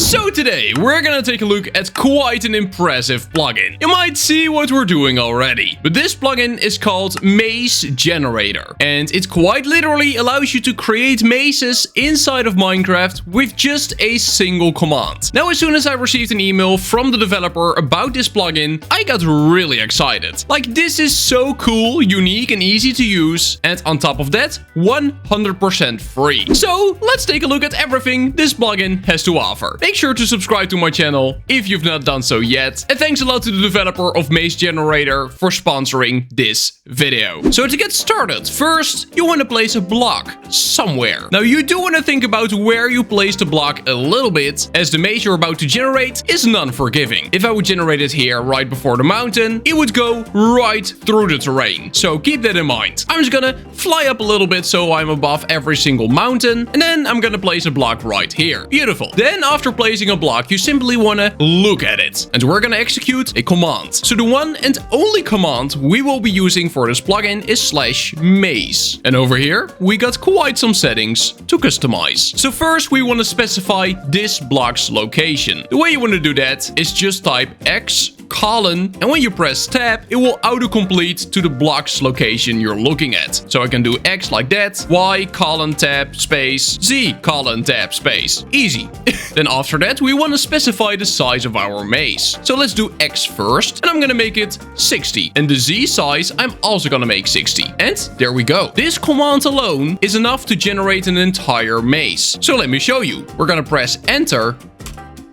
So today we're gonna take a look at quite an impressive plugin. You might see what we're doing already, but this plugin is called Maze Generator, and it quite literally allows you to create mazes inside of Minecraft with just a single command. Now, as soon as I received an email from the developer about this plugin, I got really excited. Like, this is so cool, unique and easy to use, and on top of that, 100% free. So let's take a look at everything this plugin has to offer. Make sure to subscribe to my channel if you've not done so yet. And thanks a lot to the developer of Maze Generator for sponsoring this video. So to get started, first you want to place a block somewhere. Now you do want to think about where you place the block a little bit, as the maze you're about to generate is non-forgiving. If I would generate it here right before the mountain, it would go right through the terrain. So keep that in mind. I'm just gonna fly up a little bit so I'm above every single mountain, and then I'm gonna place a block right here. Beautiful. Then after placing a block, you simply want to look at it, and we're gonna execute a command. So the one and only command we will be using for this plugin is /maze. And over here we got quite some settings to customize. So first we want to specify this block's location. The way you want to do that is just type X colon, and when you press tab, it will autocomplete to the block's location you're looking at. So I can do X like that, Y colon tab space, Z colon tab space. Easy. Then after that, we want to specify the size of our maze. So let's do X first, and I'm gonna make it 60. And the Z size, I'm also gonna make 60. And there we go. This command alone is enough to generate an entire maze. So let me show you. We're gonna press enter.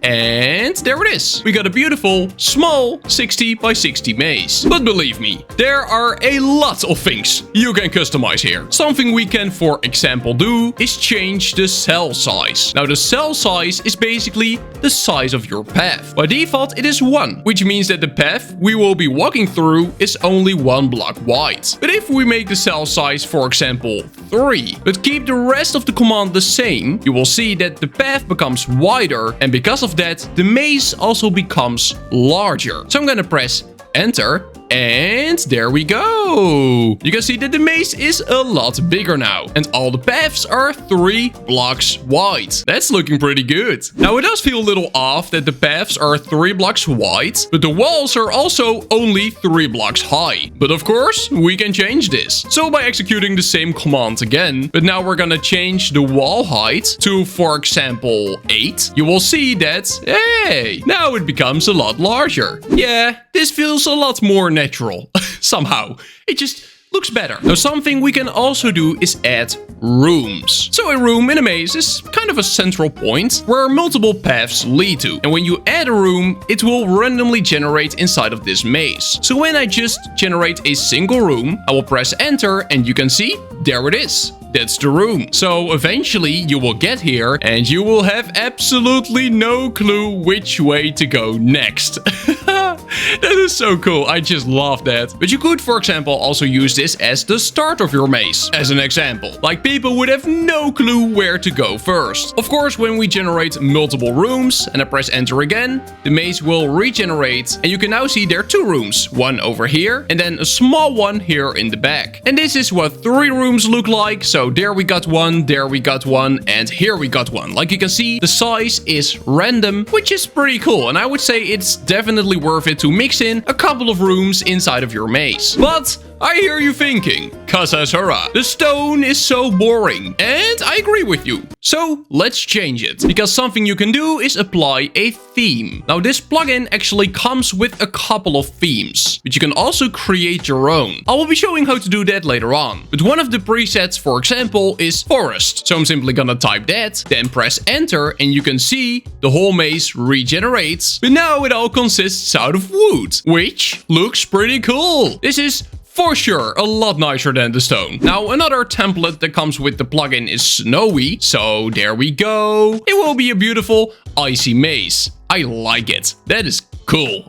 And there it is. We got a beautiful, small 60 by 60 maze. But believe me, there are a lot of things you can customize here. Something we can, for example, do is change the cell size. Now, the cell size is basically the size of your path. By default, it is 1, which means that the path we will be walking through is only 1 block wide. But if we make the cell size, for example, 3, but keep the rest of the command the same, you will see that the path becomes wider, and because of that, the maze also becomes larger. So I'm gonna press enter, and there we go. You can see that the maze is a lot bigger now, and all the paths are 3 blocks wide. That's looking pretty good. Now, it does feel a little off that the paths are 3 blocks wide, but the walls are also only 3 blocks high. But of course, we can change this. So by executing the same command again, but now we're gonna change the wall height to, for example, 8, you will see that, hey, now it becomes a lot larger. Yeah, this feels a lot more natural. Somehow. It just looks better. Now, something we can also do is add rooms. So a room in a maze is kind of a central point where multiple paths lead to. And when you add a room, it will randomly generate inside of this maze. So when I just generate a single room, I will press enter, and you can see, there it is. That's the room. So eventually you will get here and you will have absolutely no clue which way to go next. That is so cool. I just love that. But you could, for example, also use this as the start of your maze, as an example. Like, people would have no clue where to go first. Of course, when we generate multiple rooms and I press enter again, the maze will regenerate, and you can now see there are 2 rooms. One over here and then a small one here in the back. And this is what 3 rooms look like. So there we got one, there we got one, and here we got one. Like you can see, the size is random, which is pretty cool. And I would say it's definitely worth it to mix in a couple of rooms inside of your maze. But I hear you thinking, Kasasura, the stone is so boring. And I agree with you. So let's change it, because something you can do is apply a theme. Now, this plugin actually comes with a couple of themes, but you can also create your own. I will be showing how to do that later on. But one of the presets, for example, is forest. So I'm simply gonna type that, then press enter, and you can see the whole maze regenerates. But now it all consists out of wood, which looks pretty cool. This is for sure a lot nicer than the stone. Now, another template that comes with the plugin is snowy. So there we go. It will be a beautiful icy maze. I like it. That is cool.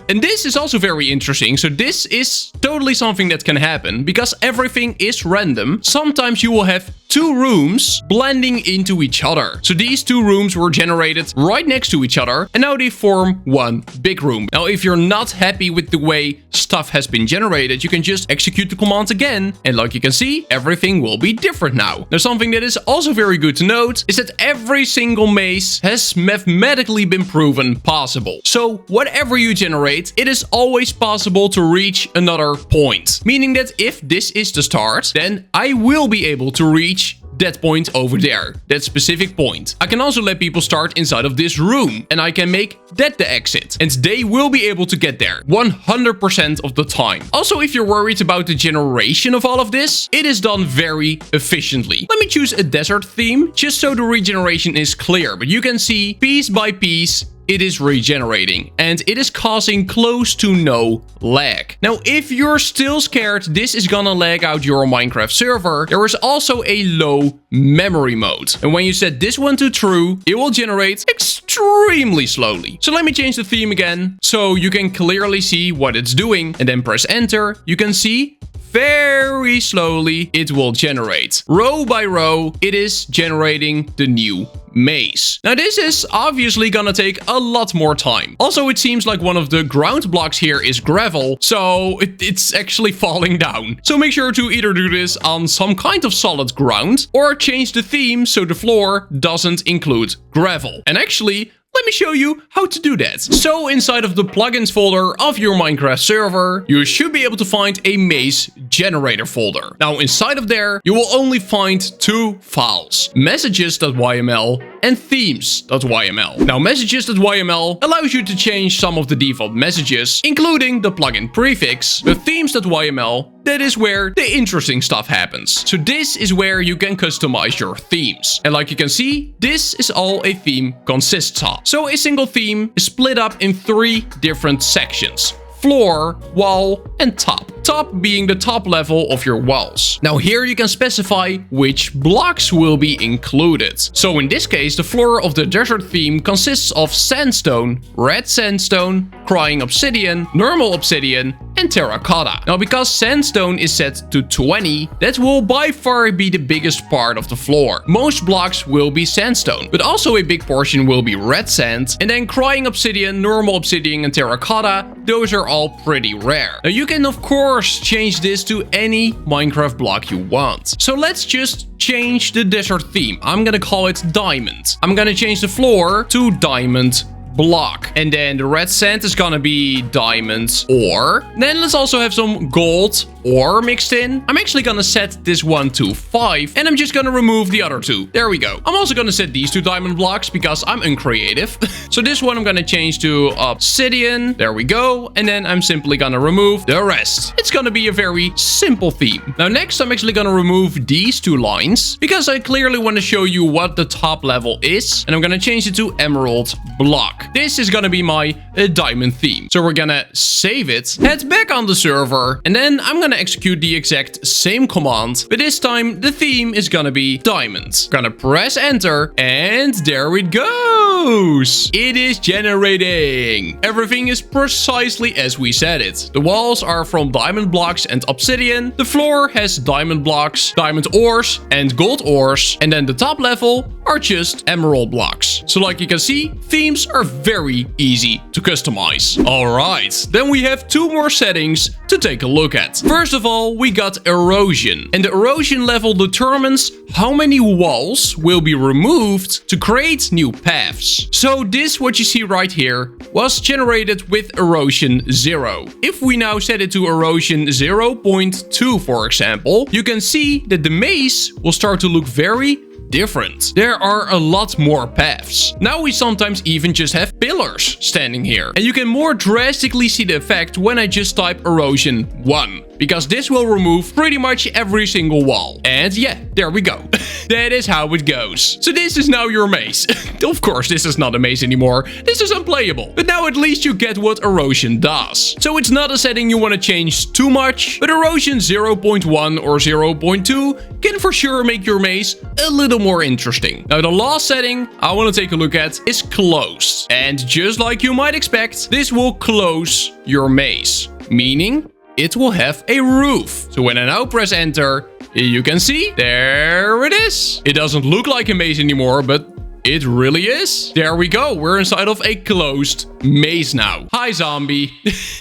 And this is also very interesting. So this is totally something that can happen because everything is random. Sometimes you will have two rooms blending into each other. So these two rooms were generated right next to each other, and now they form one big room. Now, if you're not happy with the way stuff has been generated, you can just execute the command again, and like you can see, everything will be different now. Now, something that is also very good to note is that every single maze has mathematically been proven possible. So whatever you generate, it is always possible to reach another point. Meaning that if this is the start, then I will be able to reach that point over there, that specific point. I can also let people start inside of this room, and I can make that the exit, and they will be able to get there 100% of the time. Also, if you're worried about the generation of all of this, it is done very efficiently. Let me choose a desert theme just so the regeneration is clear, but you can see piece by piece it is regenerating, and it is causing close to no lag. Now, if you're still scared this is gonna lag out your Minecraft server, there is also a low memory mode. And when you set this one to true, it will generate extremely slowly. So let me change the theme again, so you can clearly see what it's doing, and then press enter. You can see very slowly it will generate. Row by row, it is generating the new maze. Now, this is obviously gonna take a lot more time. Also, it seems like one of the ground blocks here is gravel, so it's actually falling down. So make sure to either do this on some kind of solid ground, or change the theme so the floor doesn't include gravel. And actually, let me show you how to do that. So inside of the plugins folder of your Minecraft server, you should be able to find a maze generator folder. Now, inside of there, you will only find two files: messages.yml and themes.yml. Now, messages.yml allows you to change some of the default messages, including the plugin prefix. But themes.yml, that is where the interesting stuff happens. So this is where you can customize your themes. And like you can see, this is all a theme consists of. So a single theme is split up in three different sections: floor, wall, and top. Top being the top level of your walls. Now here you can specify which blocks will be included. So in this case, the floor of the desert theme consists of sandstone, red sandstone, crying obsidian, normal obsidian, and terracotta. Now, because sandstone is set to 20, that will by far be the biggest part of the floor. Most blocks will be sandstone, but also a big portion will be red sand. And then crying obsidian, normal obsidian, and terracotta, those are all pretty rare. Now you can of course change this to any Minecraft block you want. So let's just change the desert theme. I'm gonna call it diamond. I'm gonna change the floor to diamond block, and then the red sand is gonna be diamond ore. Then let's also have some gold ore mixed in. I'm actually gonna set this one to 5, and I'm just gonna remove the other two. There we go. I'm also gonna set these two diamond blocks because I'm uncreative. So this one I'm gonna change to obsidian. There we go. And then I'm simply gonna remove the rest. It's gonna be a very simple theme. Now next, I'm actually gonna remove these two lines because I clearly want to show you what the top level is, and I'm gonna change it to emerald block. This is gonna be my diamond theme. So we're gonna save it, head back on the server, and then I'm gonna execute the exact same command, but this time the theme is gonna be diamond. Gonna press enter, and there it goes. It is generating. Everything is precisely as we said it. The walls are from diamond blocks and obsidian. The floor has diamond blocks, diamond ores, and gold ores, and then the top level are just emerald blocks. So like you can see, themes are very easy to customize. Alright, then we have two more settings to take a look at. First of all, we got erosion, and the erosion level determines how many walls will be removed to create new paths. So this, what you see right here, was generated with erosion 0. If we now set it to erosion 0.2, for example, you can see that the maze will start to look very different. There are a lot more paths. Now we sometimes even just have pillars standing here. And you can more drastically see the effect when I just type erosion 1. Because this will remove pretty much every single wall. And yeah, there we go. That is how it goes. So this is now your maze. Of course, this is not a maze anymore. This is unplayable. But now at least you get what erosion does. So it's not a setting you want to change too much, but erosion 0.1 or 0.2 can for sure make your maze a little more interesting. Now the last setting I want to take a look at is close. And just like you might expect, this will close your maze. Meaning it will have a roof. So when I now press enter, you can see, there it is. It doesn't look like a maze anymore, but it really is. There we go. We're inside of a closed maze now. Hi, zombie.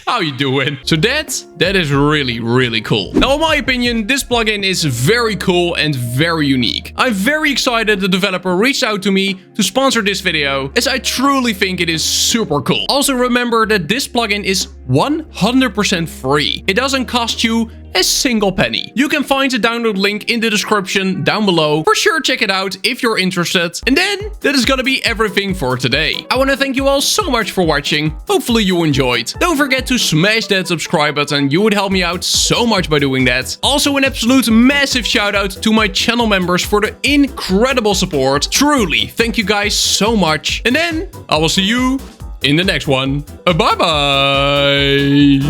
How you doing? So that is really, really cool. Now, in my opinion, this plugin is very cool and very unique. I'm very excited the developer reached out to me to sponsor this video, as I truly think it is super cool. Also, remember that this plugin is 100% free. It doesn't cost you a single penny. You can find the download link in the description down below. For sure, check it out if you're interested. And then that is gonna be everything for today. I want to thank you all so much for watching. Hopefully you enjoyed. Don't forget to smash that subscribe button. You would help me out so much by doing that. Also, an absolute massive shout out to my channel members for the incredible support. Truly, thank you guys so much. And then I will see you in the next one. Bye bye.